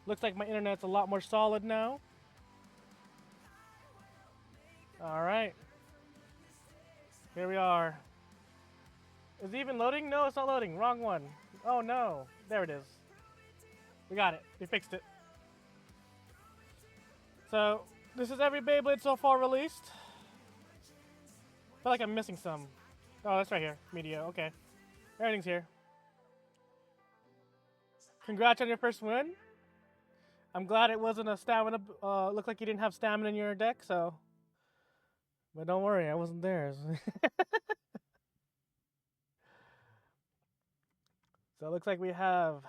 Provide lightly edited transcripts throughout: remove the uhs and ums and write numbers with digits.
Looks like my internet's a lot more solid now. All right. Here we are. Is it even loading? No, it's not loading. Wrong one. Oh no. There it is. We got it. We fixed it. So, this is every Beyblade so far released. I feel like I'm missing some. Oh, that's right here. Media. Okay. Everything's here. Congrats on your first win. I'm glad it wasn't a stamina. Looked like you didn't have stamina in your deck, so. But don't worry, I wasn't there. So it looks like we have.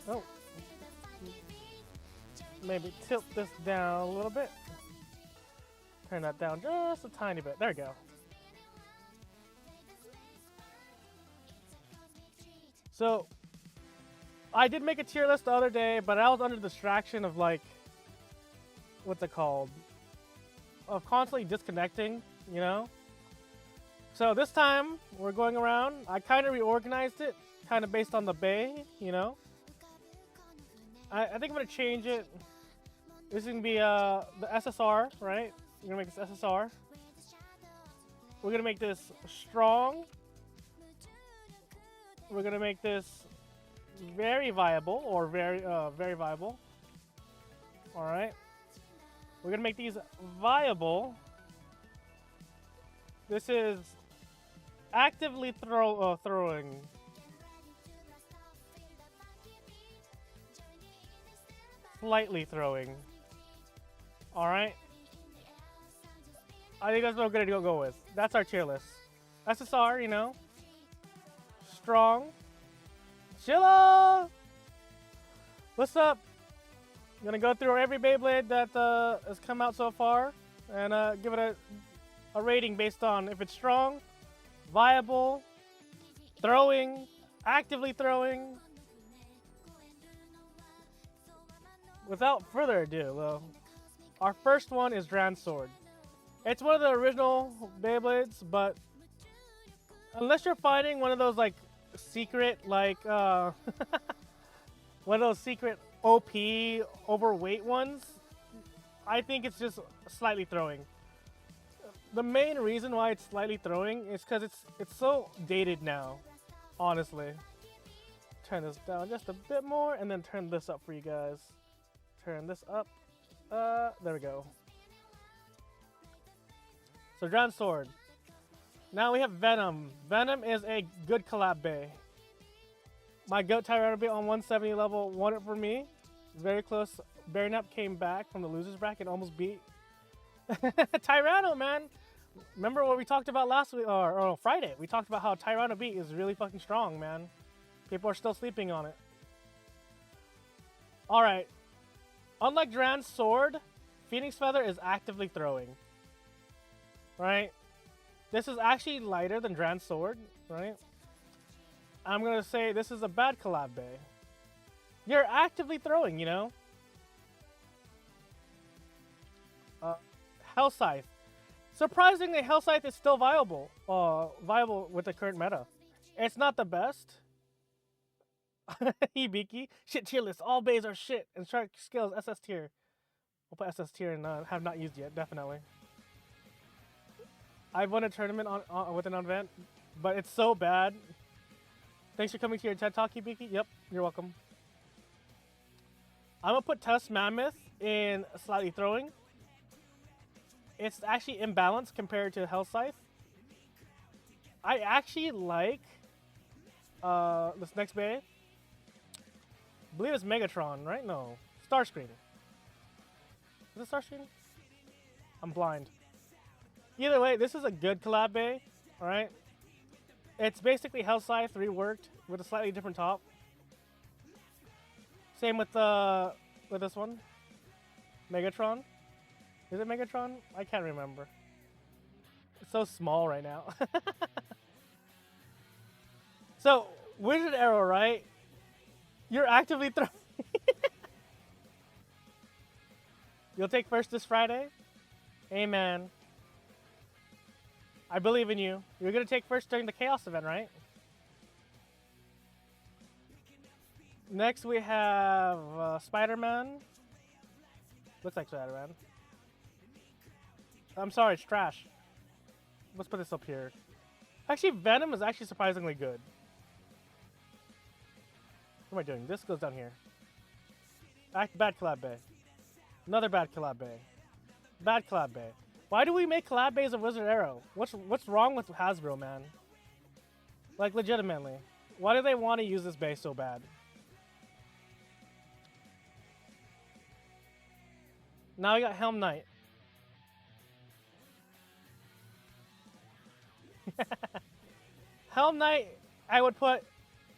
Oh. Maybe tilt this down a little bit. Turn that down just a tiny bit. There we go. So, I did make a tier list the other day, but I was under the distraction of like, what's it called? Of constantly disconnecting, you know? So this time, we're going around. I kind of reorganized it, kind of based on the bay, you know? I think I'm going to change it. This is going to be the SSR, right? We're going to make this SSR. We're going to make this strong. We're going to make this very viable, or very viable. All right. We're going to make these viable. This is actively throwing. Slightly throwing. All right. I think that's what we're gonna go with. That's our tier list. SSR, you know. Strong. Chilla! What's up? I'm gonna go through every Beyblade that has come out so far and give it a rating based on if it's strong, viable, throwing, actively throwing. Without further ado, though, our first one is Dran Sword. It's one of the original Beyblades, but unless you're fighting one of those like secret, like one of those secret OP overweight ones, I think it's just slightly throwing. The main reason why it's slightly throwing is because it's so dated now, honestly. Turn this down just a bit more, and then turn this up for you guys. Turn this up. There we go. So Dran Sword. Now we have Venom. Venom is a good collab bay. My goat Tyranno on 170 level won it for me. Very close. Bearnap came back from the losers bracket, almost beat Tyranno, man. Remember what we talked about last week or Friday? We talked about how Tyranno beat is really fucking strong, man. People are still sleeping on it. All right. Unlike Dran's Sword, Phoenix Feather is actively throwing. Right? This is actually lighter than Dran's Sword, right? I'm going to say this is a bad collab bay. You're actively throwing, you know? Hell Scythe. Surprisingly, Hell Scythe is still viable. Viable with the current meta. It's not the best. Hibiki. Shit tier list. All bays are shit. And Shark Scales SS tier. We'll put SS tier and have not used yet, definitely. I've won a tournament with an event, but it's so bad. Thanks for coming to your TED Talk, Hibiki. Yep, you're welcome. I'm going to put Test Mammoth in slightly throwing. It's actually imbalanced compared to Hell Scythe. I actually like this next bay. I believe it's Megatron, right? No. Starscream. Is it Starscream? I'm blind. Either way, this is a good collab bay, alright? It's basically Hell Scythe reworked with a slightly different top. Same with this one. Megatron. Is it Megatron? I can't remember. It's so small right now. So, Wizard Arrow, right? You're actively throwing. You'll take first this Friday? Amen. I believe in you. You're going to take first during the Chaos event, right? Next we have Spider-Man. Looks like Spider-Man. I'm sorry, it's trash. Let's put this up here. Actually, Venom is actually surprisingly good. What am I doing? This goes down here. Bad collab bay. Another bad collab bay. Bad collab bay. Why do we make collab bays of Wizard Arrow? What's wrong with Hasbro, man? Like, legitimately. Why do they want to use this bay so bad? Now we got Helm Knight. Helm Knight, I would put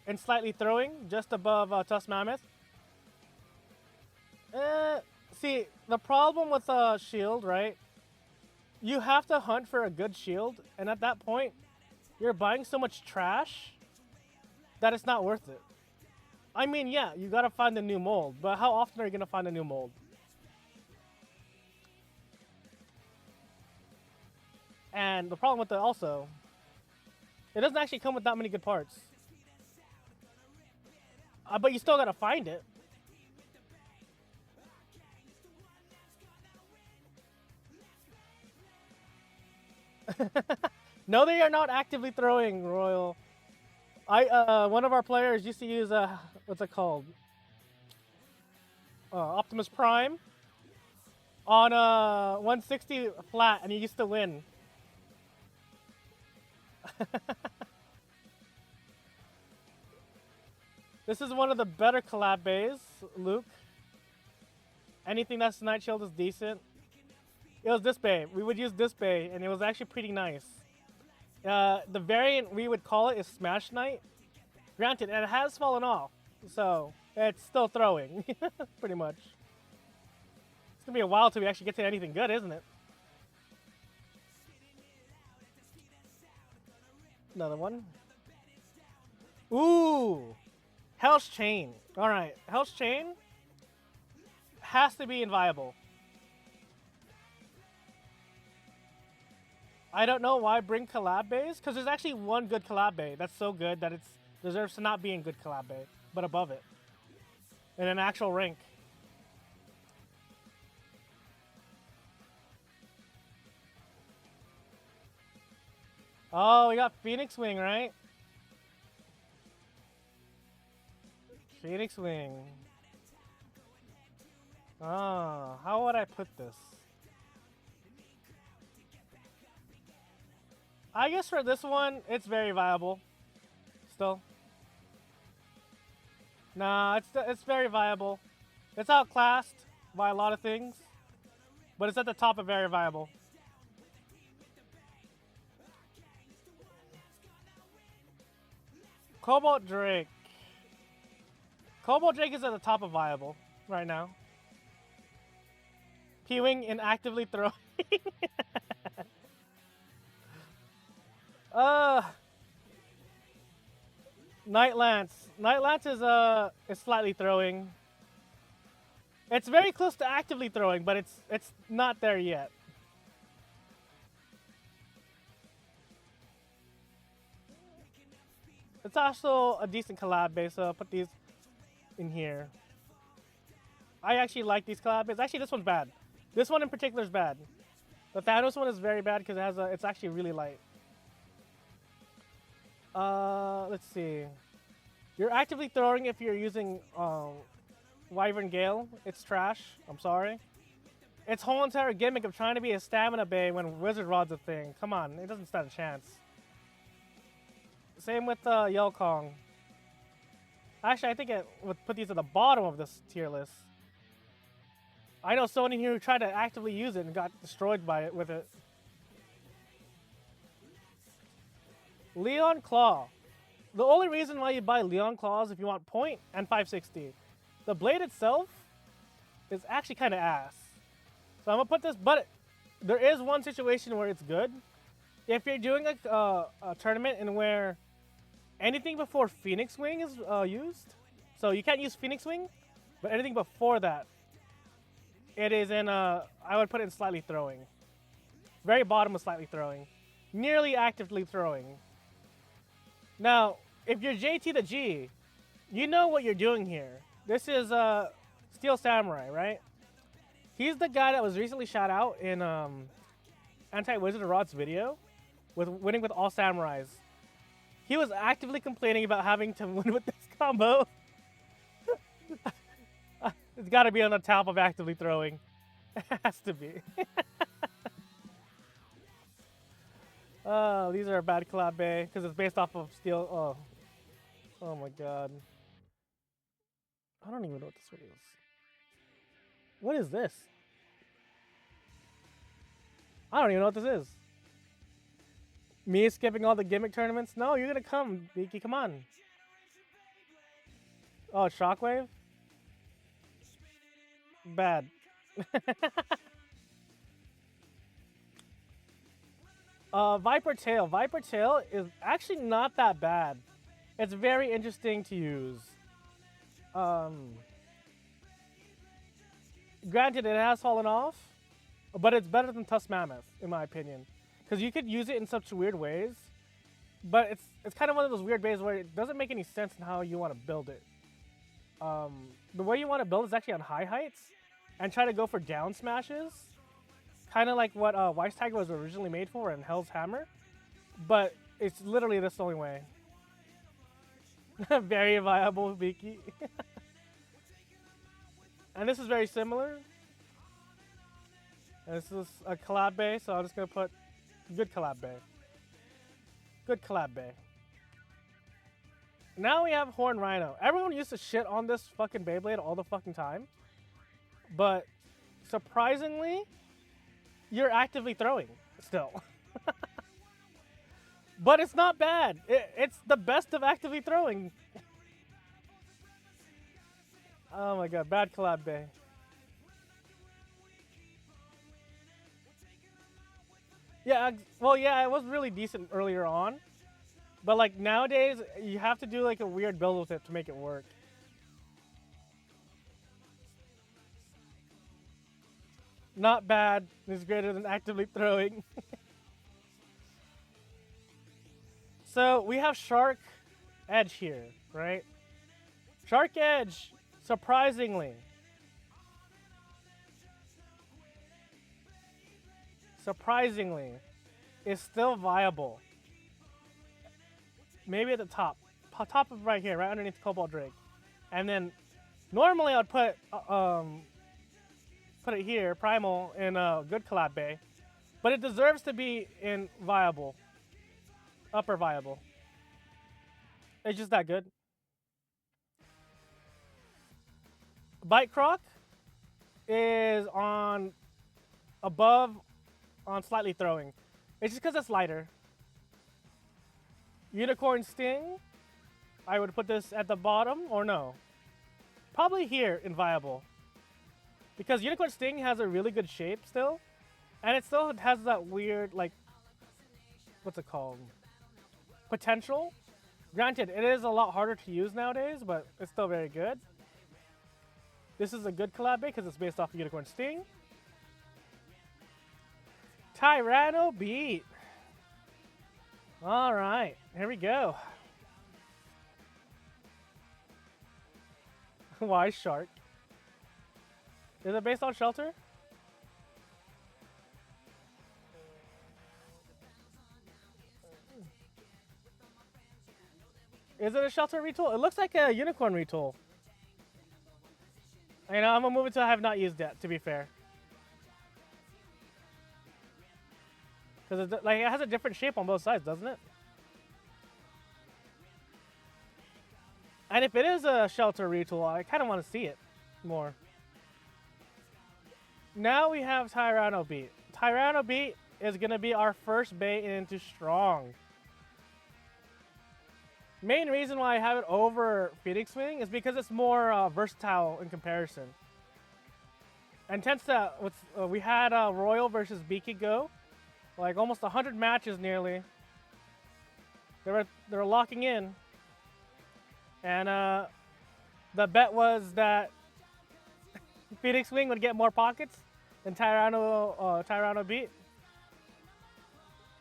in slightly throwing, just above Tusk Mammoth. See, the problem with shield, right? You have to hunt for a good shield, and at that point, you're buying so much trash that it's not worth it. I mean, yeah, you gotta find a new mold, but how often are you gonna find a new mold? And the problem with it also, it doesn't actually come with that many good parts. But you still gotta find it. No, they are not actively throwing, Royal. One of our players used to use what's it called? Optimus Prime on 160 flat, and he used to win. This is one of the better collab bays, Luke. Anything that's Night Shield is decent. It was this bay. We would use this bay, and it was actually pretty nice. The variant we would call it is Smash Knight. Granted, it has fallen off, so it's still throwing, pretty much. It's gonna be a while till we actually get to anything good, isn't it? Another one. Ooh! Hell's Chain. Alright, Hell's Chain has to be inviolable. I don't know why bring collab bays, because there's actually one good collab bay that's so good that it deserves to not be in good collab bay, but above it. In an actual rank. Oh, we got Phoenix Wing, right? Phoenix Wing. Ah, how would I put this? I guess for this one, it's very viable. Still. Nah, it's very viable. It's outclassed by a lot of things, but it's at the top of very viable. Cobalt Drake. Cobalt Drake is at the top of viable right now. P-Wing inactively throwing. Night Lance. Night Lance is slightly throwing. It's very close to actively throwing, but it's not there yet. It's also a decent collab base, so I'll put these in here. I actually like these collab bases. Actually, this one's bad. This one in particular is bad. The Thanos one is very bad because it's actually really light. Let's see. You're actively throwing if you're using Wyvern Gale. It's trash. I'm sorry. Its whole entire gimmick of trying to be a stamina bay when Wizard Rod's a thing. Come on, it doesn't stand a chance. Same with Yell Kong. Actually, I think it would put these at the bottom of this tier list. I know someone in here who tried to actively use it and got destroyed by it with it. Leon Claw. The only reason why you buy Leon Claws if you want point and 560. The blade itself is actually kind of ass. So I'm gonna put this, but there is one situation where it's good. If you're doing a tournament in where anything before Phoenix Wing is used, so you can't use Phoenix Wing, but anything before that, it is in I would put it in slightly throwing. Very bottom of slightly throwing. Nearly actively throwing. Now, if you're JT the G, You know what you're doing here. This is Steel Samurai, right? He's the guy that was recently shot out in Anti-Wizard of Rod's video with winning with all samurais. He was actively complaining about having to win with this combo. It's got to be on the top of actively throwing. It has to be. Oh, these are a bad collab bay because it's based off of steel. Oh my god. I don't even know what this video is. What is this? I don't even know what this is. Me skipping all the gimmick tournaments? No, you're gonna come, Beaky. Come on. Oh, Shockwave? Bad. Viper Tail. Viper Tail is actually not that bad. It's very interesting to use. Granted, it has fallen off, but it's better than Tusk Mammoth, in my opinion. Because you could use it in such weird ways, but it's kind of one of those weird ways where it doesn't make any sense in how you want to build it. The way you want to build is actually on high heights, and try to go for down smashes. Kind of like what Weiss Tiger was originally made for in Hell's Hammer, but it's literally this only way. Very viable, Beaky. And this is very similar. And this is a collab bay, so I'm just gonna put good collab bay. Good collab bay. Now we have Horn Rhino. Everyone used to shit on this fucking Beyblade all the fucking time, but surprisingly, you're actively throwing still. But it's not bad. It's the best of actively throwing. Oh my god, bad collab bay. Yeah, well, yeah, it was really decent earlier on. But like nowadays, you have to do like a weird build with it to make it work. Not bad. It's greater than actively throwing. So we have Shark Edge here, right? Shark Edge, surprisingly, is still viable. Maybe at the top of right here, right underneath the Cobalt Drake. And then normally I'd put it here, Primal, in a good collab bay. But it deserves to be in viable. Upper viable. It's just that good. Bite Croc is on above on slightly throwing. It's just because it's lighter. Unicorn Sting, I would put this at the bottom, or no? Probably here in viable. Because Unicorn Sting has a really good shape still. And it still has that weird, like, what's it called? Potential. Granted, it is a lot harder to use nowadays, but it's still very good. This is a good collab because it's based off of Unicorn Sting. Tyranno Beat. All right, here we go. Why Shark? Is it based on Shelter? Is it a Shelter retool? It looks like a Unicorn retool. You know, I'm gonna move it to I have not used yet, to be fair. Because it has a different shape on both sides, doesn't it? And if it is a Shelter retool, I kind of want to see it more. Now we have Tyranno Beat. Tyranno Beat is going to be our first bay into Strong. Main reason why I have it over Phoenix Wing is because it's more versatile in comparison. And tends to, we had Royal versus Beaky go, like almost 100 matches nearly. They were locking in, and the bet was that Phoenix Wing would get more pockets than Tyranno Beat.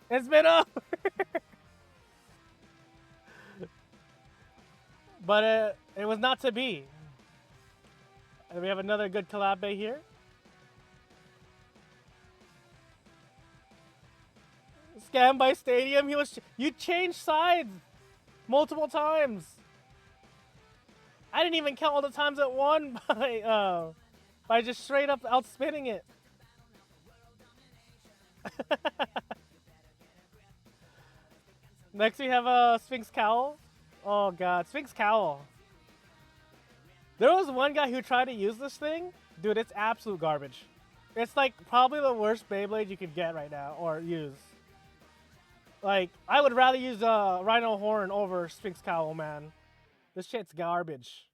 It's been up. But It was not to be. And we have another good collab bay here. Scam by Stadium. You changed sides multiple times. I didn't even count all the times it won by just straight up outspinning it. Next we have a Sphinx Cowl. Oh god, Sphinx Cowl. There was one guy who tried to use this thing. Dude, it's absolute garbage. It's like probably the worst Beyblade you could get right now or use. Like, I would rather use Rhino Horn over Sphinx Cowl, man. This shit's garbage.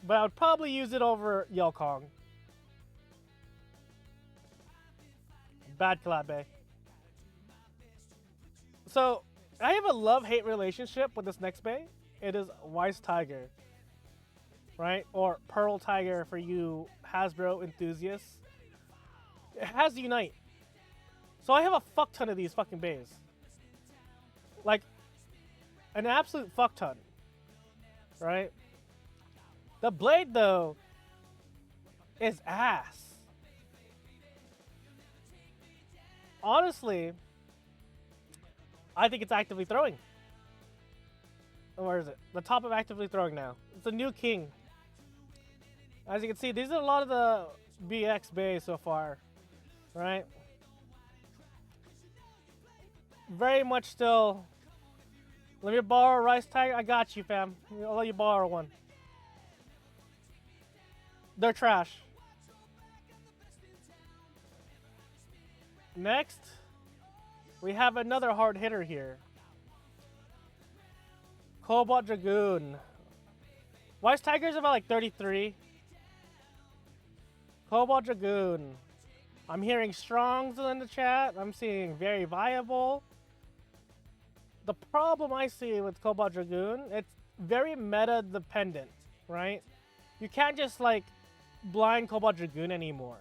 But I would probably use it over Yell Kong. Bad collab bay. So, I have a love-hate relationship with this next bay. It is Wise Tiger. Right? Or Pearl Tiger for you Hasbro enthusiasts. It has Unite. So I have a fuck ton of these fucking bays. Like, an absolute fuck ton. Right? The blade, though, is ass. Honestly, I think it's actively throwing. Where is it? The top of actively throwing now. It's a new king. As you can see, these are a lot of the BX bays so far. Right? Very much still. Let me borrow a Rice Tiger. I got you, fam. I'll let you borrow one. They're trash. Next, we have another hard hitter here. Cobalt Dragoon. Wise Tiger's about like 33. Cobalt Dragoon. I'm hearing strongs in the chat. I'm seeing very viable. The problem I see with Cobalt Dragoon, it's very meta dependent, right? You can't just like blind Cobalt Dragoon anymore.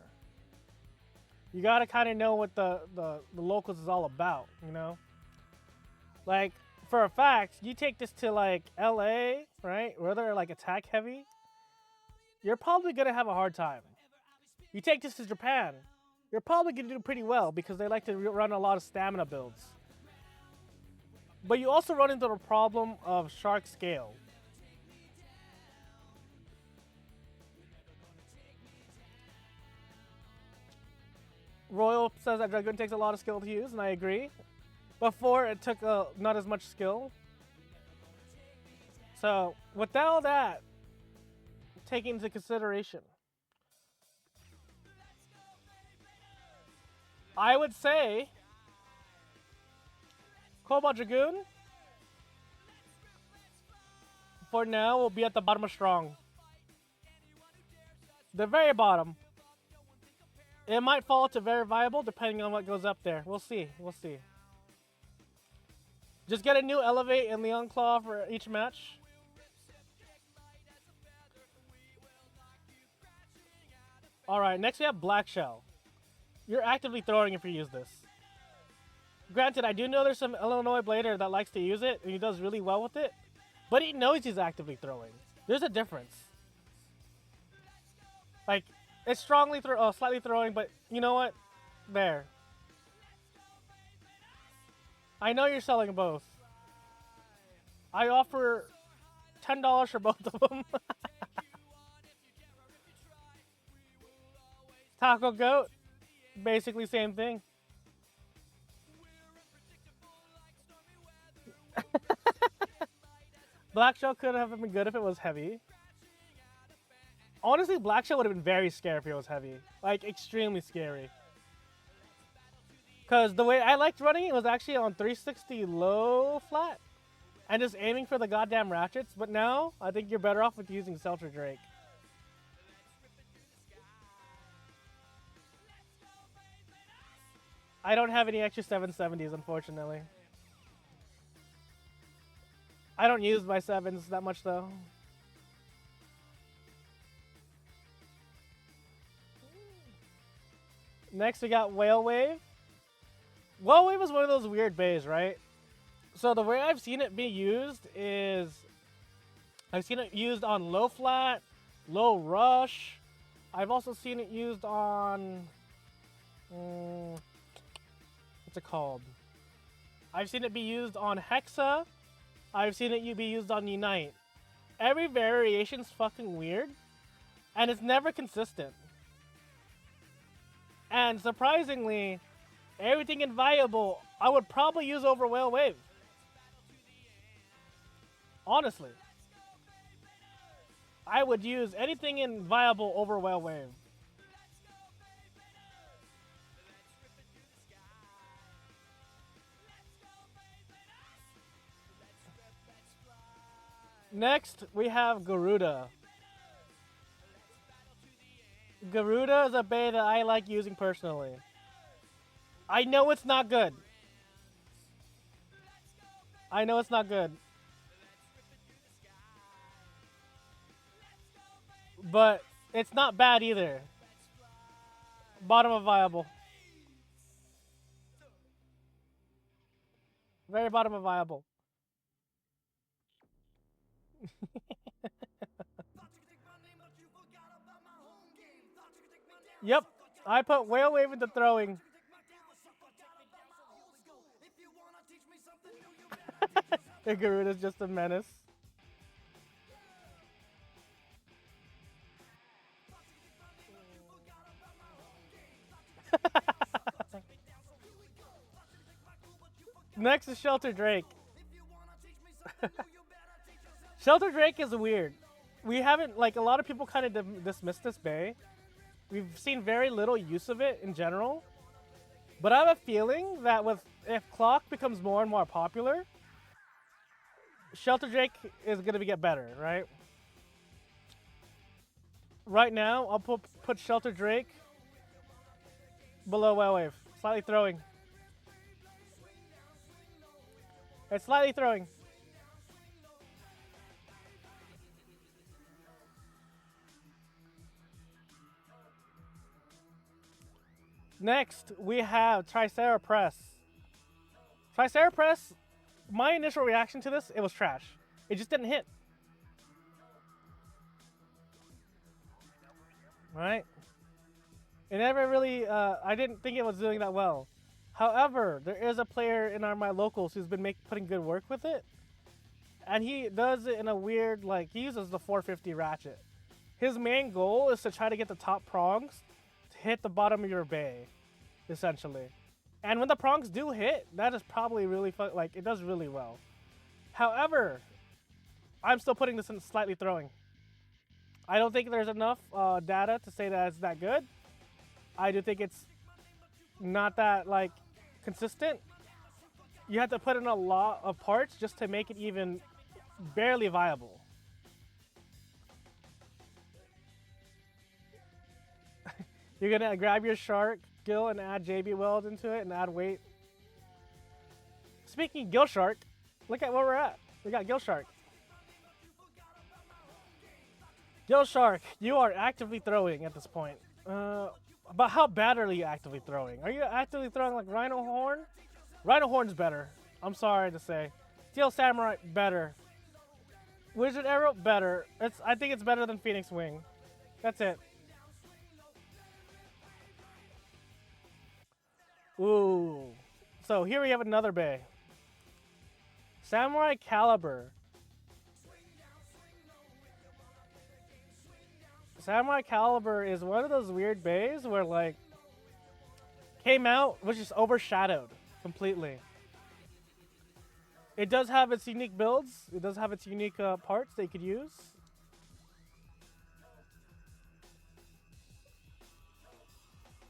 You gotta kind of know what the locals is all about, you know? Like, for a fact, you take this to like LA, right? Where they're like attack heavy, you're probably gonna have a hard time. You take this to Japan, you're probably gonna do pretty well because they like to run a lot of stamina builds. But you also run into the problem of shark scale. Royal says that Dragoon takes a lot of skill to use, and I agree. Before, it took not as much skill. So, with all that taken into consideration, I would say Cobalt Dragoon, for now, will be at the bottom of Strong. The very bottom. It might fall to very viable depending on what goes up there. We'll see. We'll see. Just get a new Elevate and Leon Claw for each match. Alright, next we have Black Shell. You're actively throwing if you use this. Granted, I do know there's some Illinois blader that likes to use it, and he does really well with it. But he knows he's actively throwing. There's a difference. Like, it's strongly slightly throwing, but you know what? There. I know you're selling both. I offer $10 for both of them. Taco Goat, basically same thing. Black Shell could have been good if it was heavy. Honestly, Black Shell would have been very scary if it was heavy. Like, extremely scary. Because the way I liked running it was actually on 360 low flat. And just aiming for the goddamn ratchets. But now, I think you're better off with using Seltzer Drake. I don't have any extra 770s, unfortunately. I don't use my 7s that much, though. Next, we got Whale Wave. Whale Wave is one of those weird bays, right? So the way I've seen it be used is I've seen it used on low flat, low rush. I've also seen it used on what's it called? I've seen it be used on Hexa. I've seen it be used on Unite. Every variation's fucking weird, and it's never consistent. And surprisingly, everything in Viable, I would probably use over Whale Wave. Honestly. I would use anything in Viable over Whale Wave. Next, we have Garuda. Garuda is a bay that I like using personally. I know it's not good. I know it's not good. But it's not bad either. Bottom of Viable. Very bottom of Viable. Yep, I put Whale Wave into throwing. The Garuda's just a menace. Next is Shelter Drake. Shelter Drake is weird. We haven't, like, a lot of people kind of dismiss this bay. We've seen very little use of it in general. But I have a feeling that if Clock becomes more and more popular, Shelter Drake is going to get better, right? Right now, I'll put Shelter Drake below Whale Wave. Slightly throwing. It's slightly throwing. Next, we have Triceratops. Triceratops, my initial reaction to this, it was trash. It just didn't hit. Right? It never really, I didn't think it was doing that well. However, there is a player in my locals who's been putting good work with it. And he does it in a weird, like, he uses the 450 ratchet. His main goal is to try to get the top prongs to hit the bottom of your bay, essentially. And when the prongs do hit, that is probably really fun, like, it does really well. However, I'm still putting this in slightly throwing. I don't think there's enough data to say that it's that good. I do think it's not that, like, consistent. You have to put in a lot of parts just to make it even barely viable. You're gonna grab your shark gill and add JB Weld into it and add weight. Speaking of gill shark, look at where we're at. We got gill shark. Gill shark, you are actively throwing at this point. But how bad are you actively throwing? Are you actively throwing like Rhino Horn? Rhino Horn's better. I'm sorry to say. Steel Samurai, better. Wizard Arrow, better. I think it's better than Phoenix Wing. That's it. Ooh. So here we have another bay. Samurai Caliber. Samurai Caliber is one of those weird bays where, like, came out, was just overshadowed completely. It does have its unique builds. It does have its unique parts that you could use.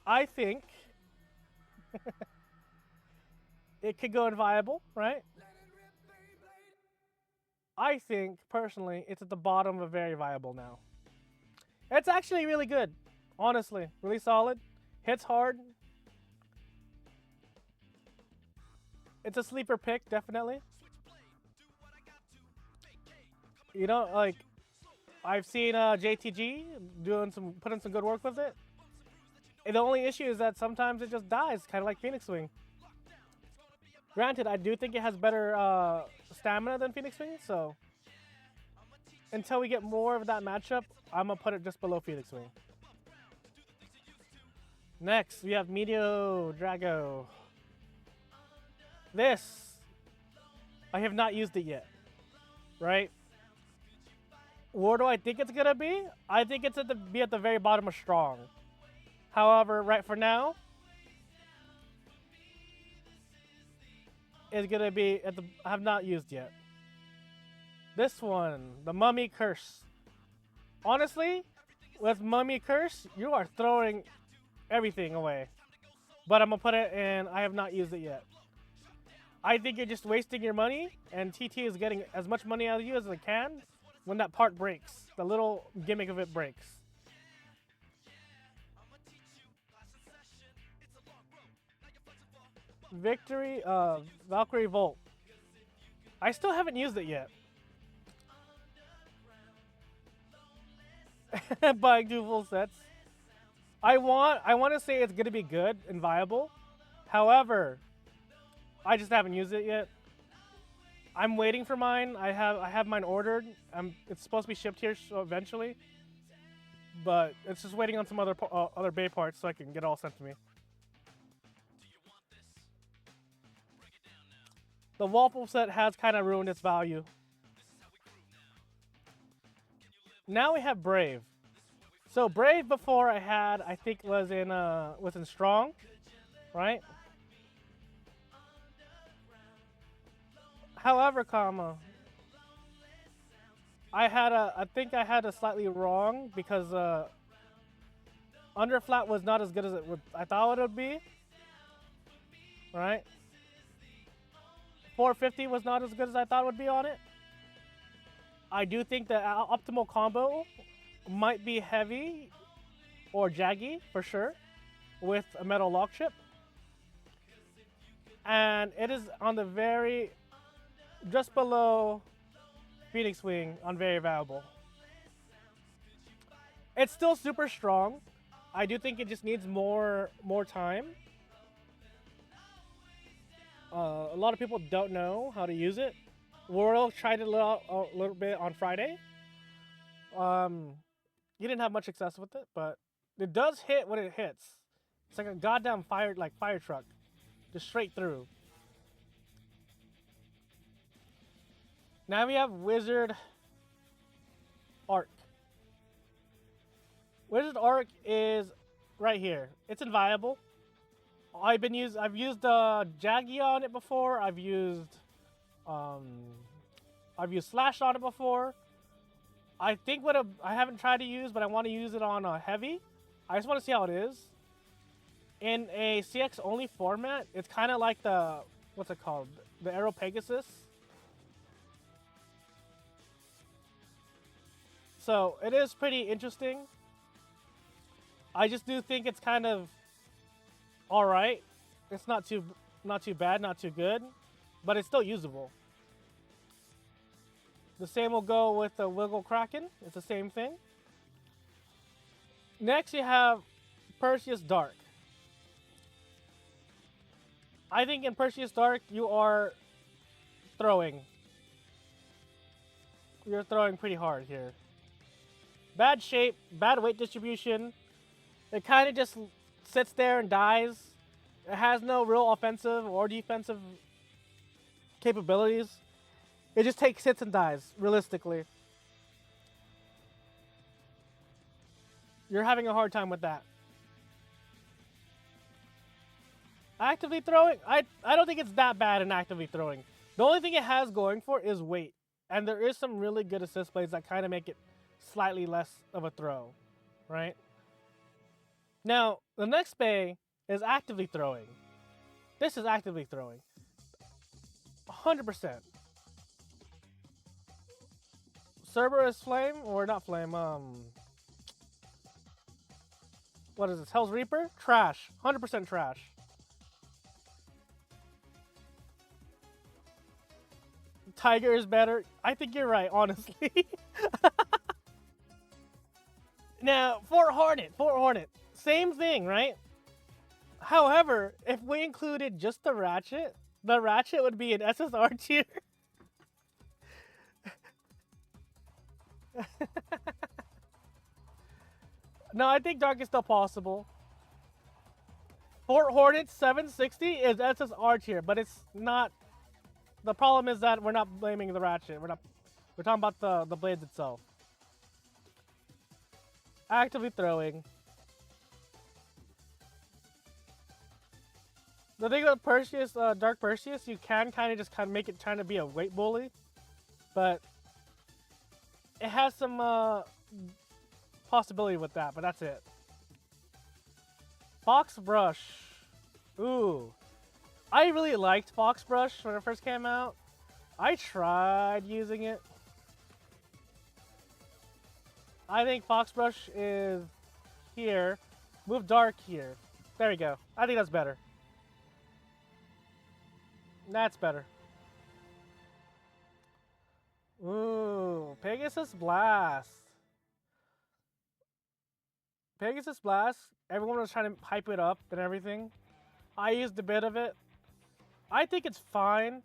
I think it could go in viable, right? I think, personally, it's at the bottom of very viable now. It's actually really good, honestly. Really solid. Hits hard. It's a sleeper pick, definitely. You know, like, I've seen JTG putting some good work with it. And the only issue is that sometimes it just dies, kind of like Phoenix Wing. Granted, I do think it has better stamina than Phoenix Wing, so until we get more of that matchup, I'm gonna put it just below Phoenix Wing. Next, we have Meteor Drago. This, I have not used it yet, right? Where do I think it's gonna be? I think it's be at the very bottom of strong. However, right for now, it's gonna be at the. I have not used yet. This one, the Mummy Curse. Honestly, with Mummy Curse, you are throwing everything away. But I'm gonna put it in. I have not used it yet. I think you're just wasting your money, and TT is getting as much money out of you as it can when that part breaks. The little gimmick of it breaks. Victory, Valkyrie Volt. I still haven't used it yet. Buying 2 full sets. I want to say it's gonna be good and viable. However, I just haven't used it yet. I'm waiting for mine. I have mine ordered. It's supposed to be shipped here eventually, but it's just waiting on some other Bay parts so I can get it all sent to me. The Waffle set has kind of ruined its value. Now we have Brave. So Brave before I think was in Strong, right? However, I think I had a slightly wrong because Underflat was not as good as I thought it would be, right? 450 was not as good as I thought it would be on it. I do think the optimal combo might be heavy or jaggy for sure with a metal lock chip. And it is on the just below Phoenix Wing on very valuable. It's still super strong. I do think it just needs more time. A lot of people don't know how to use it. World tried it a little bit on Friday. You didn't have much success with it, but it does hit when it hits. It's like a goddamn fire truck, just straight through. Now we have Wizard Arc. Wizard Arc is right here. It's inviolable. I've used Jaggy on it before. I've used Slash on it before. I think I haven't tried to use, but I want to use it on Heavy. I just want to see how it is. In a CX only format, it's kind of like what's it called? The Aero Pegasus. So it is pretty interesting. I just do think it's kind of all right. It's not too bad, not too good, but it's still usable. The same will go with the Wiggle Kraken. It's the same thing. Next, you have Perseus Dark. I think in Perseus Dark, you are throwing. You're throwing pretty hard here. Bad shape, bad weight distribution. It kind of just sits there and dies. It has no real offensive or defensive capabilities. It just sits and dies, realistically. You're having a hard time with that. Actively throwing? I don't think it's that bad in actively throwing. The only thing it has going for is weight. And there is some really good assist plays that kind of make it slightly less of a throw, right? Now, the next bay is actively throwing. This is actively throwing. 100%. Cerberus Flame, or not Flame, what is this, Hell's Reaper? Trash, 100% trash. Tiger is better. I think you're right, honestly. Now, Fort Hornet, same thing, right? However, if we included just the Ratchet would be an SSR tier. No, I think Dark is still possible. Fort Hornet 760 is SSR tier, but it's not. The problem is that we're not blaming the ratchet. We're talking about the blades itself. Actively throwing. The thing about Perseus, Dark Perseus, you can kind of make it trying to be a weight bully, but it has some possibility with that, but that's it. Fox Brush. Ooh. I really liked Fox Brush when it first came out. I tried using it. I think Fox Brush is here. Move Dark here. There we go. I think that's better. That's better. Ooh, Pegasus Blast. Pegasus Blast. Everyone was trying to hype it up and everything. I used a bit of it. I think it's fine.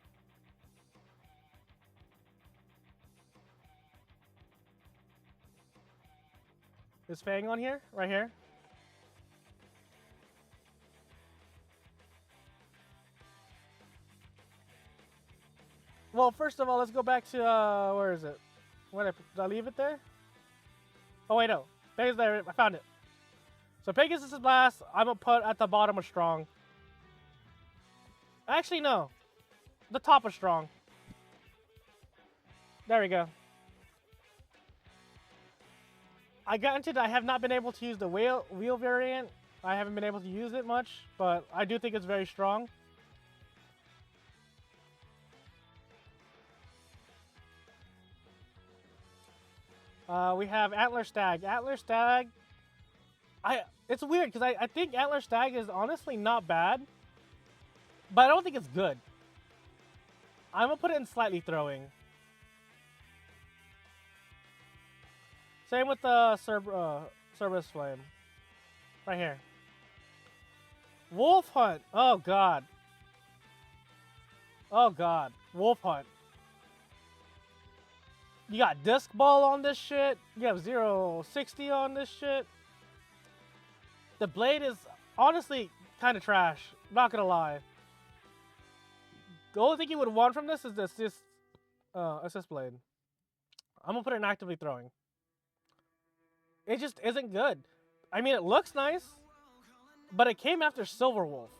Is Fang on here? Right here? Well, first of all, let's go back to, where is it? Did I leave it there? Oh, wait, no. Pegasus there. I found it. So Pegasus Blast, I'm going to put at the bottom of Strong. Actually, no. The top of Strong. There we go. I have not been able to use the wheel variant. I haven't been able to use it much, but I do think it's very strong. We have Antler Stag. Antler Stag, it's weird because I think Antler Stag is honestly not bad, but I don't think it's good. I'm gonna put it in slightly throwing. Same with the Cerberus Flame. Right here. Wolf Hunt. Oh god. Oh god. Wolf Hunt. You got Disc Ball on this shit. You have 060 on this shit. The blade is honestly kind of trash. Not gonna lie. The only thing you would want from this is this assist blade. I'm gonna put it in actively throwing. It just isn't good. I mean, it looks nice, but it came after Silver Wolf.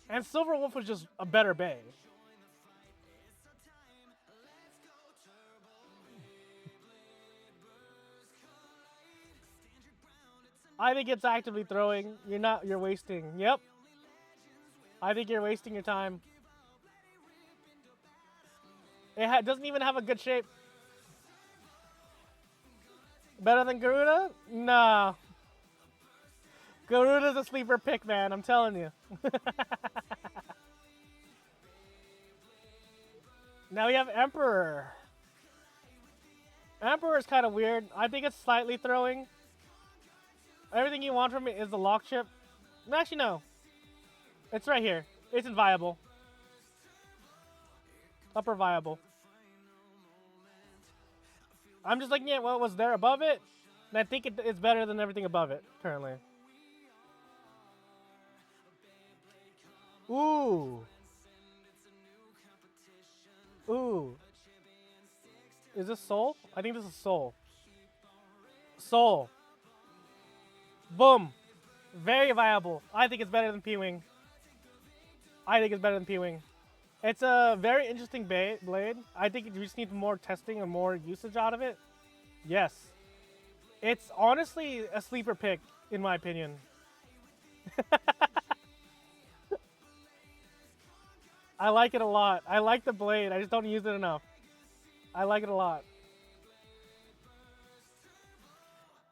And Silver Wolf was just a better bay. I think it's actively throwing. You're wasting. Yep. I think you're wasting your time. It doesn't even have a good shape. Better than Garuda? Nah. Garuda's a sleeper pick, man. I'm telling you. Now we have Emperor. Emperor is kind of weird. I think it's slightly throwing. Everything you want from it is the lock chip. Actually, no. It's right here. It's inviable. Upper viable. I'm just looking at what was there above it, and I think it's better than everything above it, currently. Ooh. Ooh. Is this Soul? I think this is Soul. Soul. Boom. Very viable. I think it's better than P-Wing. I think it's better than P-Wing. It's a very interesting blade. I think you just need more testing and more usage out of it. Yes. It's honestly a sleeper pick, in my opinion. I like it a lot. I like the blade. I just don't use it enough. I like it a lot.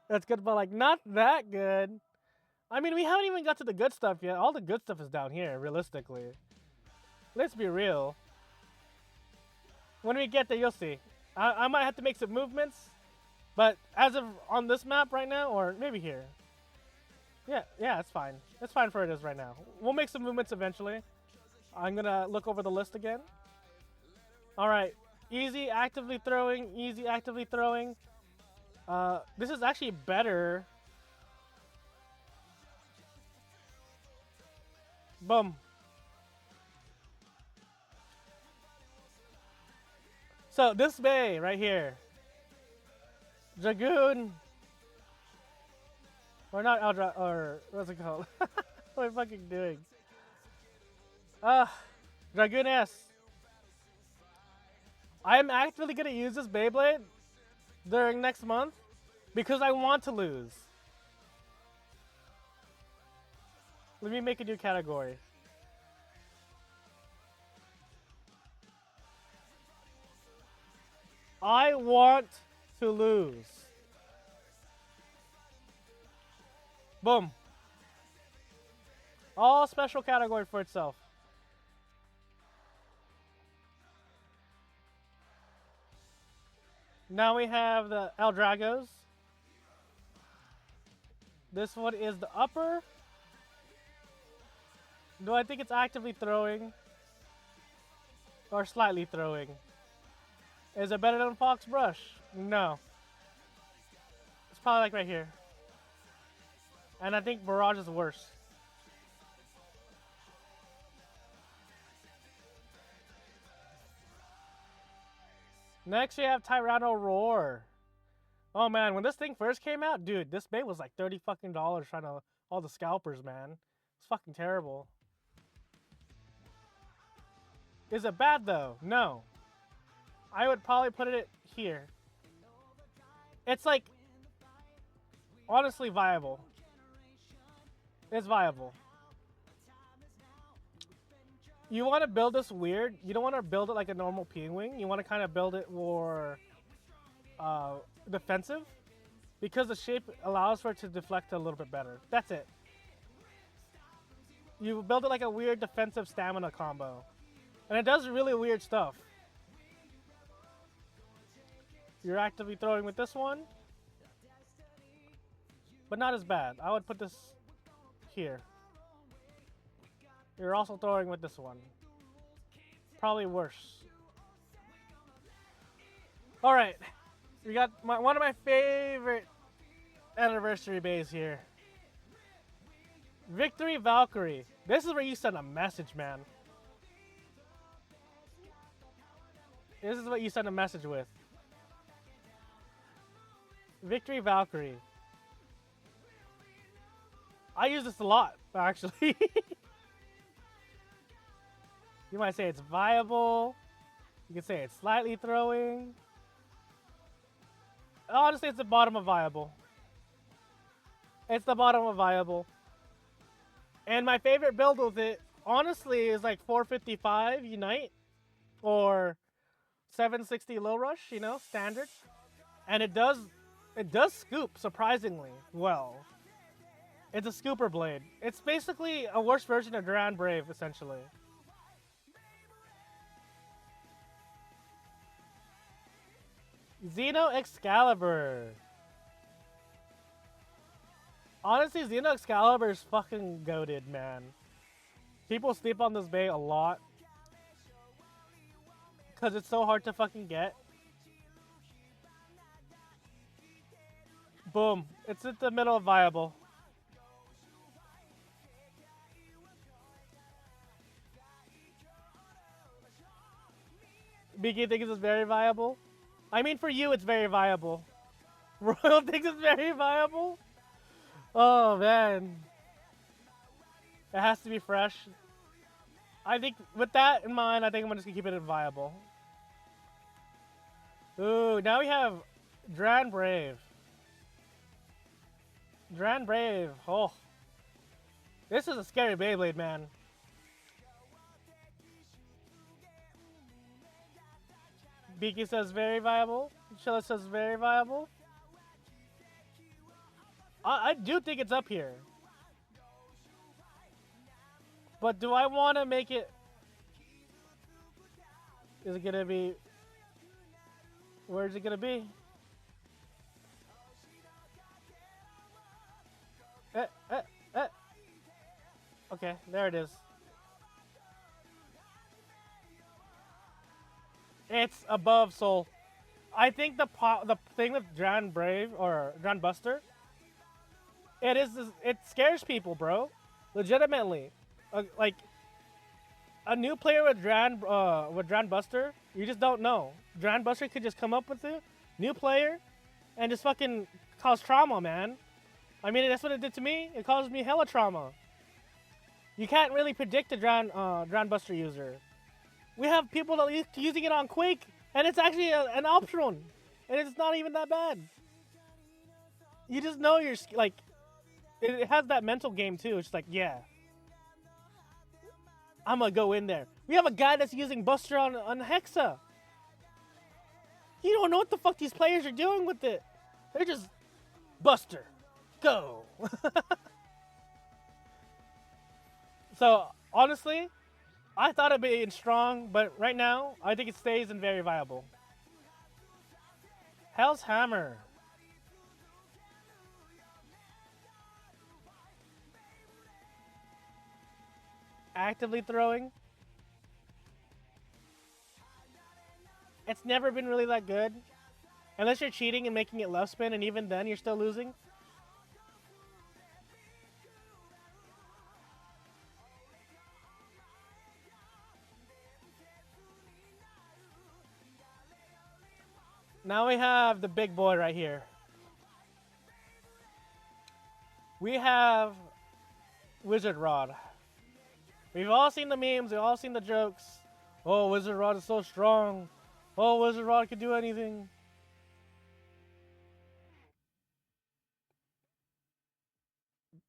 That's good, but like not that good. I mean, we haven't even got to the good stuff yet. All the good stuff is down here, realistically. Let's be real. When we get there, you'll see. I might have to make some movements, but as of on this map right now, or maybe here. Yeah, it's fine. It's fine for it is right now. We'll make some movements eventually. I'm gonna look over the list again. All right, easy, actively throwing, easy, actively throwing. This is actually better. Boom. So this bay right here, Dragoon, or not Eldra, or what's it called? What am I fucking doing? Dragoon S. I'm actually gonna use this Beyblade during next month because I want to lose. Let me make a new category. I want to lose. Boom. All special category for itself. Now we have the El Dragos. This one is the upper. Do I think it's actively throwing? Or slightly throwing? Is it better than Fox Brush? No. It's probably like right here. And I think Barrage is worse. Next we have Tyranno Roar. Oh man, when this thing first came out, dude, this bait was like $30 fucking trying to all the scalpers, man. It's fucking terrible. Is it bad though? No. I would probably put it here. It's like honestly viable. It's viable. You want to build this weird. You don't want to build it like a normal P-Wing. You want to kind of build it more defensive because the shape allows for it to deflect a little bit better. That's it. You build it like a weird defensive stamina combo. And it does really weird stuff. You're actively throwing with this one. But not as bad. I would put this here. You're also throwing with this one. Probably worse. Alright. We got one of my favorite anniversary bays here. Victory Valkyrie. This is where you send a message, man. This is what you send a message with. Victory Valkyrie. I use this a lot, actually. You might say it's viable. You can say it's slightly throwing. Honestly, it's the bottom of viable. It's the bottom of viable. And my favorite build with it, honestly, is like 455 Unite. Or 760 Low Rush, you know, standard. And it does scoop surprisingly well. It's a scooper blade. It's basically a worse version of Duran Brave, essentially. Xeno Excalibur. Honestly, Xeno Excalibur is fucking goated, man. People sleep on this bay a lot. Because it's so hard to fucking get. Boom. It's at the middle of viable. BK thinks it's very viable. I mean, for you, it's very viable. Royal thinks it's very viable. Oh, man. It has to be fresh. I think, with that in mind, I think I'm just going to keep it viable. Ooh, now we have Duran Brave. Duran Brave. Oh. This is a scary Beyblade, man. Beaky says very viable. Chilla says very viable. I do think it's up here. But do I want to make it... Is it going to be... Where is it going to be? Okay, there it is. It's above Soul. I think the thing with Dran Brave or Dran Buster, it scares people, bro. Legitimately, like a new player with Dran Buster, you just don't know. Dran Buster could just come up with it, new player, and just fucking cause trauma, man. I mean, that's what it did to me. It caused me hella trauma. You can't really predict a Dran Buster user. We have people that are using it on Quake, and it's actually an option, and it's not even that bad. You just know you're like, it has that mental game too. It's like, yeah, I'm gonna go in there. We have a guy that's using Buster on Hexa. You don't know what the fuck these players are doing with it. They're just Buster, go. So honestly, I thought it'd be strong, but right now I think it stays and very viable. Hell's Hammer. Actively throwing. It's never been really that good. Unless you're cheating and making it left spin, and even then you're still losing. Now we have the big boy right here. We have Wizard Rod. We've all seen the memes, we've all seen the jokes. Oh, Wizard Rod is so strong. Oh, Wizard Rod can do anything.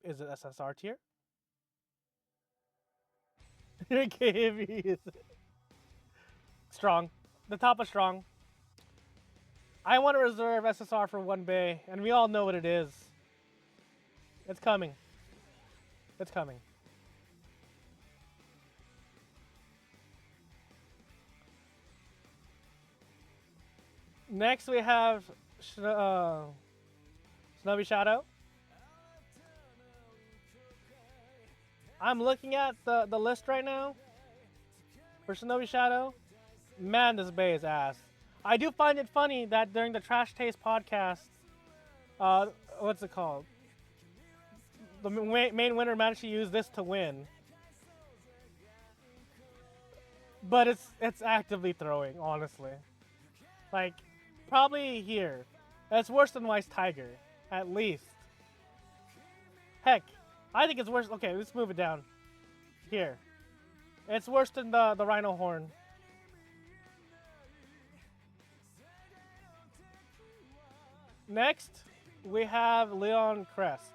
Is it SSR tier? Strong. The top is strong. I want to reserve SSR for one bay, and we all know what it is. It's coming. It's coming. Next we have Snowy Shadow. I'm looking at the list right now for Snowy Shadow. Man, this bay is ass. I do find it funny that during the Trash Taste podcast, what's it called? The main winner managed to use this to win. But it's actively throwing, honestly. Like, probably here. That's worse than Wise Tiger, at least. Heck, I think it's worse. Okay, let's move it down. Here. It's worse than the Rhino Horn. Next, we have Leon Crest.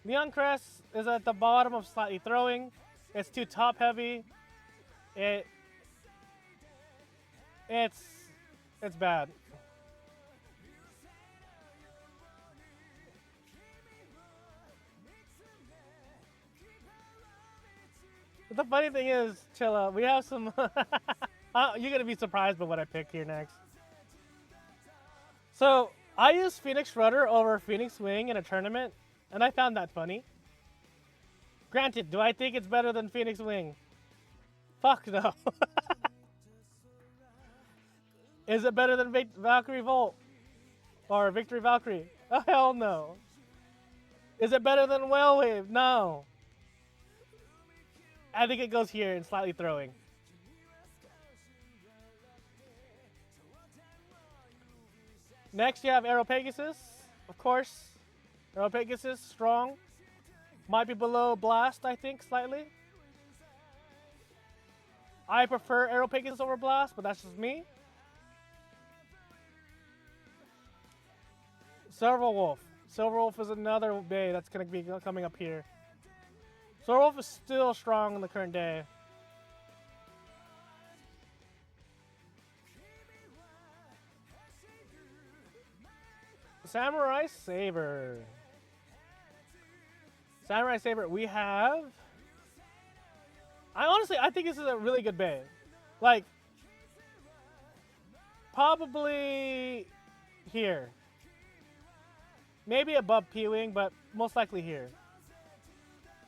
Leon Crest is at the bottom of slightly throwing. It's too top heavy. It's bad. But the funny thing is, Chilla, we have some... you're going to be surprised by what I picked here next. So, I used Phoenix Rudder over Phoenix Wing in a tournament, and I found that funny. Granted, do I think it's better than Phoenix Wing? Fuck no. Is it better than Valkyrie Volt? Or Victory Valkyrie? Oh, hell no. Is it better than Whale Wave? No. I think it goes here in slightly throwing. Next, you have Aero Pegasus, of course. Aero Pegasus, strong. Might be below Blast, I think, slightly. I prefer Aero Pegasus over Blast, but that's just me. Silver Wolf. Silver Wolf is another bay that's going to be coming up here. Silver Wolf is still strong in the current day. Samurai Saber. Samurai Saber, we have... I think this is a really good bay. Like, probably here. Maybe above P-Wing, but most likely here.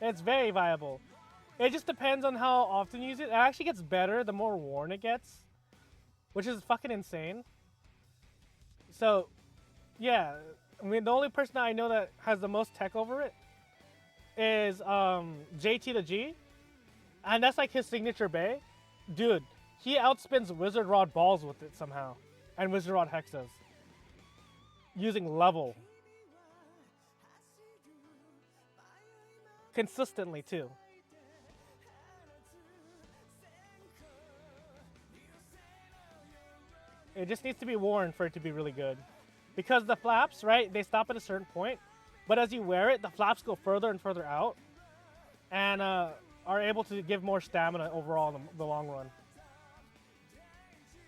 It's very viable. It just depends on how often you use it. It actually gets better the more worn it gets, which is fucking insane. So, yeah, I mean, the only person I know that has the most tech over it is JT the G, and that's like his signature bay. Dude, he outspins Wizard Rod balls with it somehow, and Wizard Rod hexas using level consistently too. It just needs to be worn for it to be really good. Because the flaps, right, they stop at a certain point, but as you wear it, the flaps go further and further out, and are able to give more stamina overall in the long run.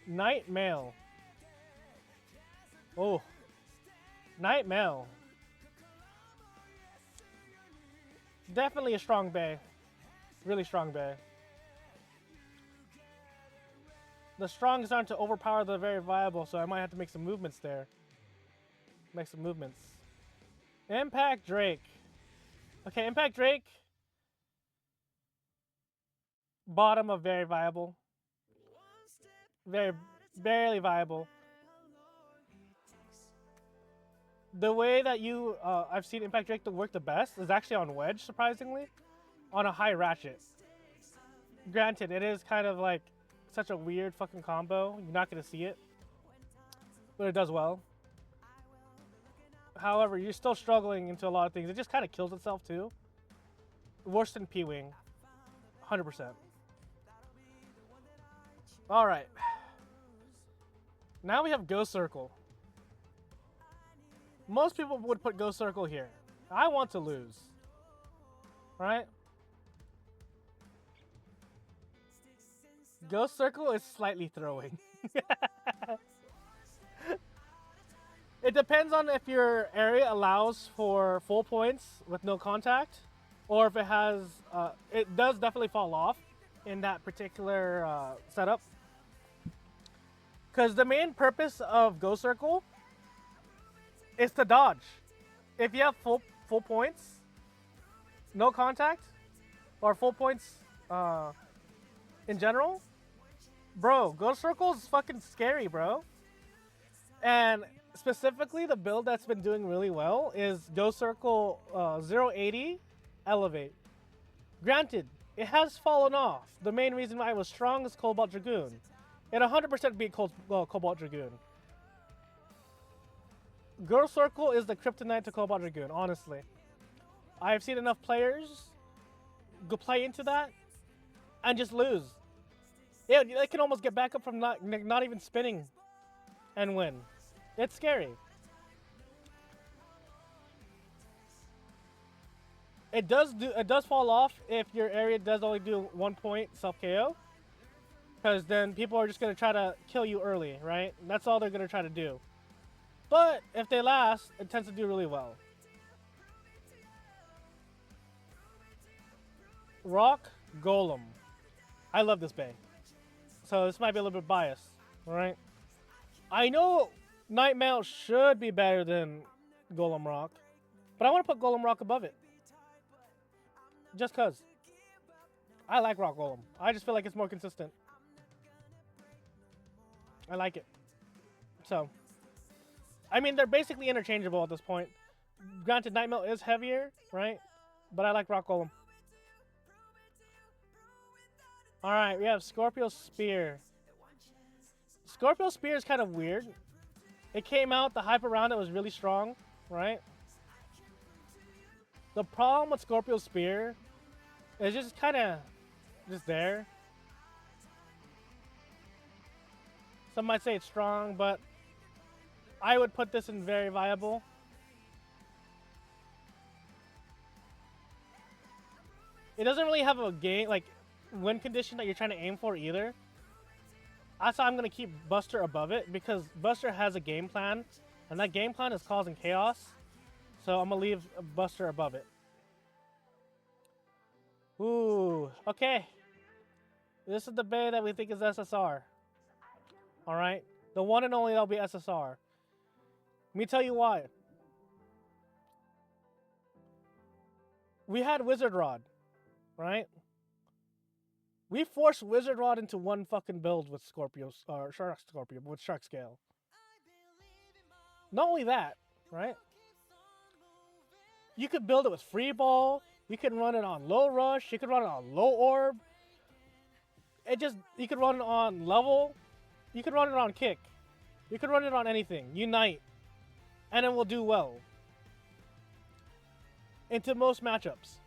Night Mail. Oh. Night Mail. Definitely a strong bay. Really strong bay. The strong is starting to overpower the very viable, so I might have to make some movements there. Make some movements. Impact Drake. Okay, Impact Drake. Bottom of very viable. Very, barely viable. The way that I've seen Impact Drake to work the best is actually on Wedge, surprisingly. On a high ratchet. Granted, it is kind of like such a weird fucking combo. You're not going to see it. But it does well. However, you're still struggling into a lot of things. It just kind of kills itself too. Worse than P-Wing. 100%. Alright. Now we have Ghost Circle. Most people would put Ghost Circle here. I want to lose. Right? Ghost Circle is slightly throwing. It depends on if your area allows for full points with no contact, or if it has, it does definitely fall off in that particular setup. Because the main purpose of Ghost Circle is to dodge. If you have full points, no contact, or full points in general, bro, Ghost Circle is fucking scary, bro. And specifically, the build that's been doing really well is Ghost Circle 080 Elevate. Granted, it has fallen off. The main reason why it was strong is Cobalt Dragoon. It 100% beat Cobalt Dragoon. Ghost Circle is the kryptonite to Cobalt Dragoon, honestly. I've seen enough players go play into that and just lose. Yeah, they can almost get back up from not even spinning and win. It's scary. It does fall off if your area does only do 1 point self KO, because then people are just gonna try to kill you early, right? That's all they're gonna try to do. But if they last, it tends to do really well. Rock Golem. I love this bay, so this might be a little bit biased, all right? I know Night Mail should be better than Golem Rock, but I want to put Golem Rock above it. Just cause. I like Rock Golem. I just feel like it's more consistent. I like it. So, I mean, they're basically interchangeable at this point. Granted, Night Mail is heavier, right? But I like Rock Golem. Alright, we have Scorpio Spear. Scorpio Spear is kind of weird. It came out, the hype around it was really strong, right? The problem with Scorpio Spear is just kind of just there. Some might say it's strong, but I would put this in very viable. It doesn't really have a game, like, win condition that you're trying to aim for either. That's why I'm going to keep Buster above it, because Buster has a game plan, and that game plan is causing chaos. So I'm going to leave Buster above it. Ooh, okay. This is the bay that we think is SSR. Alright? The one and only that'll be SSR. Let me tell you why. We had Wizard Rod, right? We forced Wizard Rod into one fucking build with Scorpio, or Shark Scorpio, with Shark Scale. Not only that, right? You could build it with free ball. You can run it on low rush. You could run it on low orb. You could run it on level. You could run it on kick. You could run it on anything. Unite. And it will do well. Into most matchups.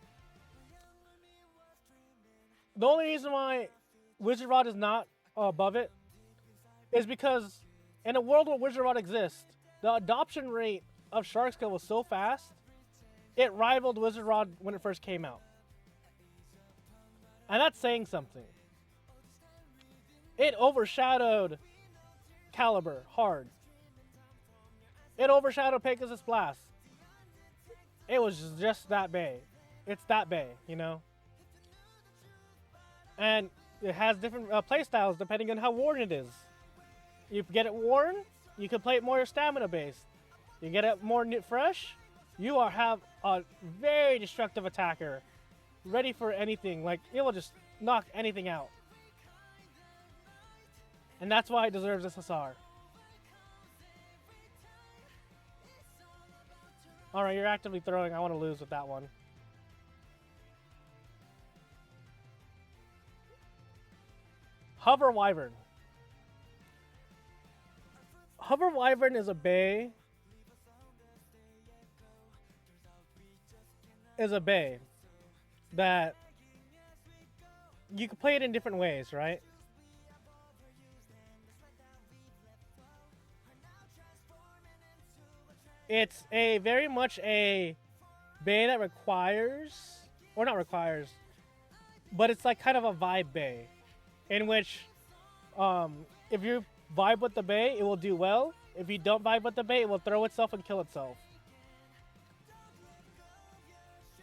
The only reason why Wizard Rod is not above it is because in a world where Wizard Rod exists, the adoption rate of Shark Scale was so fast, it rivaled Wizard Rod when it first came out. And that's saying something. It overshadowed Caliber hard. It overshadowed Pegasus Blast. It was just that bay. It's that bay, you know? And it has different playstyles depending on how worn it is. You get it worn, you can play it more stamina based. You get it more fresh, you have a very destructive attacker, ready for anything. Like, it will just knock anything out. And that's why it deserves this SR. Alright, you're actively throwing. I want to lose with that one. Hover Wyvern. Hover Wyvern is a bay. That you can play it in different ways, right? It's very much a bay that requires, or not requires, but it's like kind of a vibe bay, in which if you vibe with the bay, it will do well. If you don't vibe with the bay, it will throw itself and kill itself.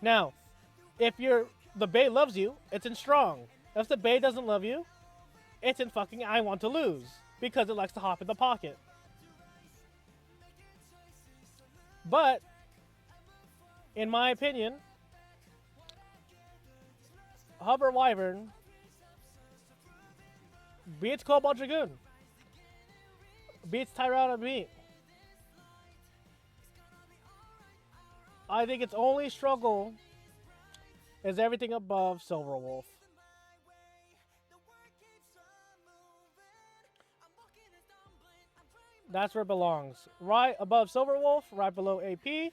Now, if the bay loves you, it's in strong. If the bay doesn't love you, it's in fucking I want to lose, because it likes to hop in the pocket. But, in my opinion, Hover Wyvern beats Cobalt Dragoon. Beats Tyrana Beat. I think its only struggle is everything above Silver Wolf. That's where it belongs. Right above Silver Wolf, right below AP,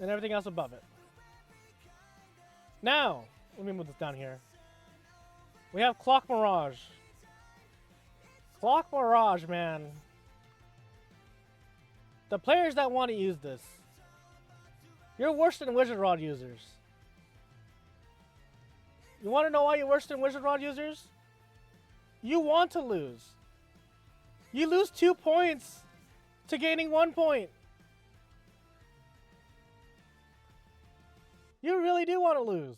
and everything else above it. Now, let me move this down here. We have Clock Mirage. Clock Mirage, man. The players that want to use this, you're worse than Wizard Rod users. You want to know why you're worse than Wizard Rod users? You want to lose. You lose 2 points to gaining 1 point. You really do want to lose.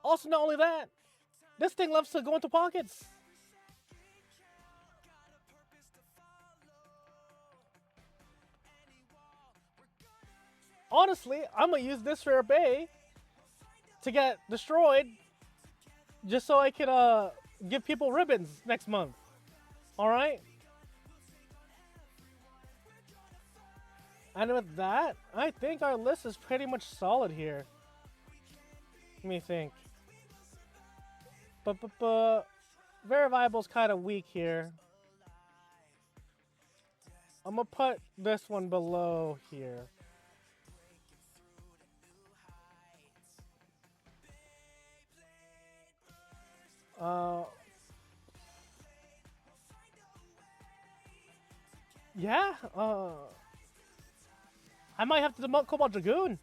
Also, not only that, this thing loves to go into pockets. Honestly, I'm going to use this for a bay to get destroyed just so I can give people ribbons next month. Alright? And with that, I think our list is pretty much solid here. Let me think. But Veriviable's kind of weak here. I'm gonna put this one below here. Yeah, I might have to demote Cobalt Dragoon.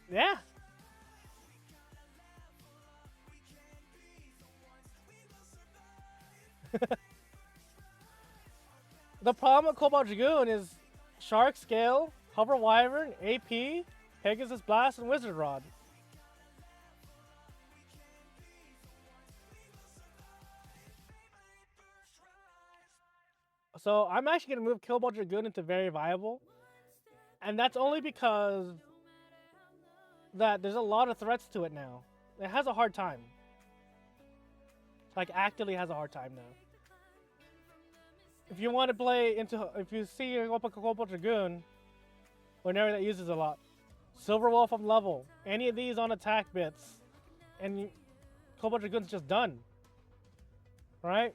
Yeah. The problem with Cobalt Dragoon is Shark Scale, Hover Wyvern, AP, Pegasus Blast, and Wizard Rod. So I'm actually going to move Cobalt Dragoon into very viable. And that's only because that there's a lot of threats to it now. It has a hard time. Like, actively has a hard time now. If you want to play into, if you see a Cobalt Dragoon, or an area that uses a lot, Silver Wolf on level, any of these on attack bits, and Cobalt Dragoon's just done. Right?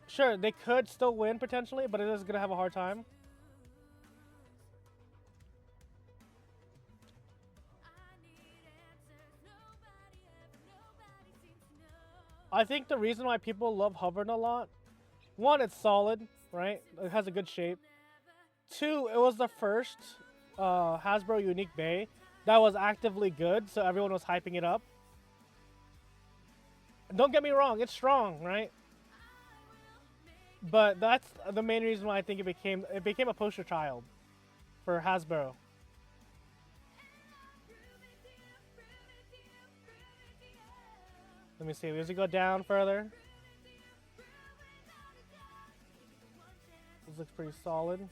Sure, they could still win potentially, but it is going to have a hard time. I think the reason why people love hovering a lot, one, it's solid, right? It has a good shape. Two, it was the first Hasbro unique bay that was actively good, so everyone was hyping it up. Don't get me wrong, it's strong, right? But that's the main reason why I think it became a poster child for Hasbro. Let me see, does it go down further? This looks pretty solid.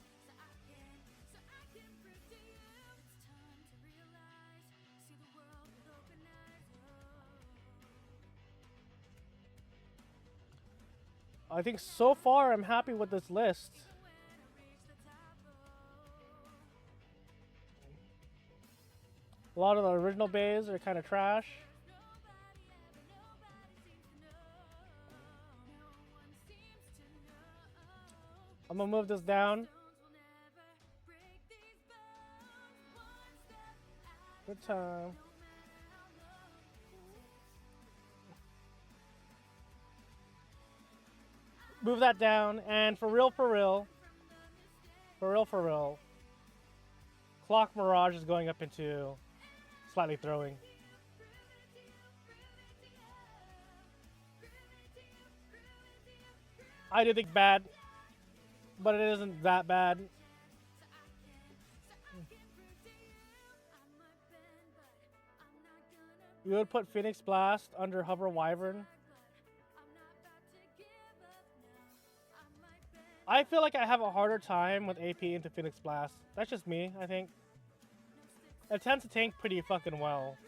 I think so far I'm happy with this list. A lot of the original bays are kind of trash. I'm gonna move this down. Good time. Move that down, and for real, Clock Mirage is going up into slightly throwing. I do think bad, but it isn't that bad. You would put Phoenix Blast under Hover Wyvern. I feel like I have a harder time with AP into Phoenix Blast. That's just me, I think. It tends to tank pretty fucking well.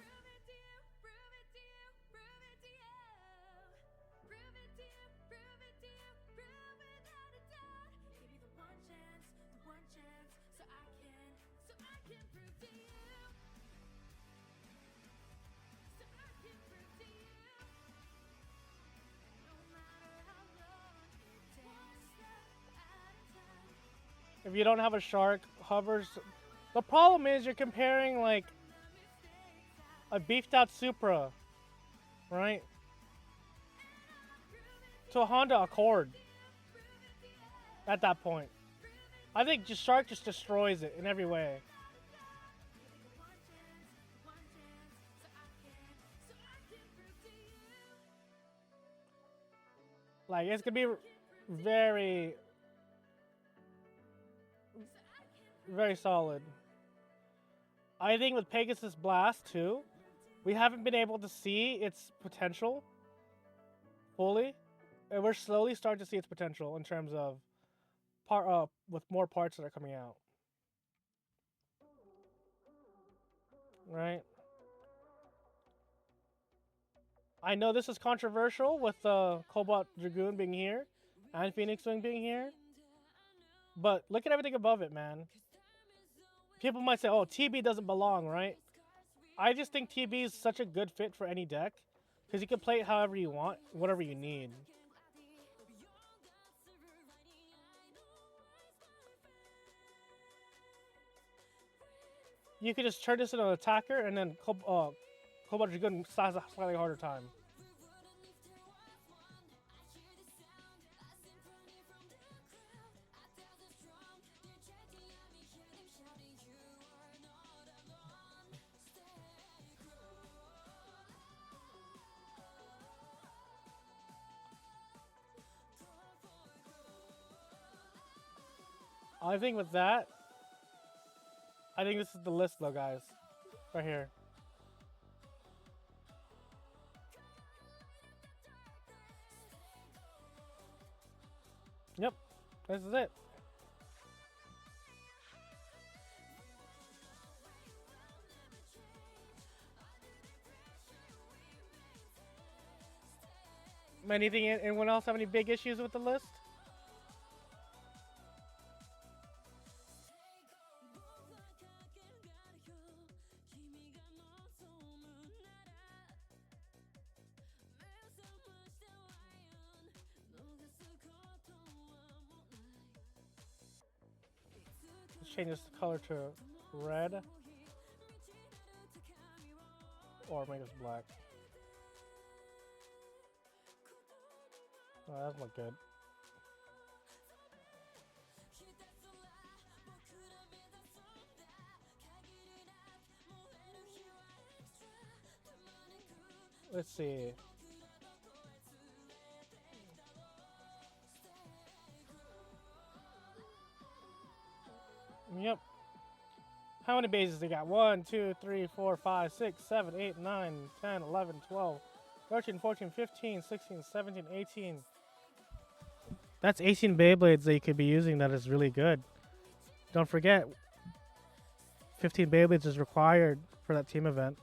If you don't have a shark, hovers. The problem is you're comparing like a beefed out Supra, right? To a Honda Accord at that point. I think just Shark just destroys it in every way. Like, it's gonna be very solid. I think with Pegasus Blast too, we haven't been able to see its potential fully, and we're slowly starting to see its potential in terms of with more parts that are coming out. Right? I know this is controversial with Cobalt Dragoon being here and Phoenix Wing being here, but look at everything above it, man. People might say, oh, TB doesn't belong, right? I just think TB is such a good fit for any deck because you can play it however you want, whatever you need. You could just turn this into an attacker and then Cobalt Dragoon has a slightly harder time. I think with that, I think this is the list though, guys. Right here. Yep, this is it. Anyone else have any big issues with the list? Let's change this color to red. Or make this black. Oh, that doesn't look good. Let's see. Yep. How many bases they got? 1, 2, 3, 4, 5, 6, 7, 8, 9, 10, 11, 12, 13, 14, 15, 16, 17, 18. That's 18 Beyblades that you could be using that is really good. Don't forget, 15 Beyblades is required for that team event.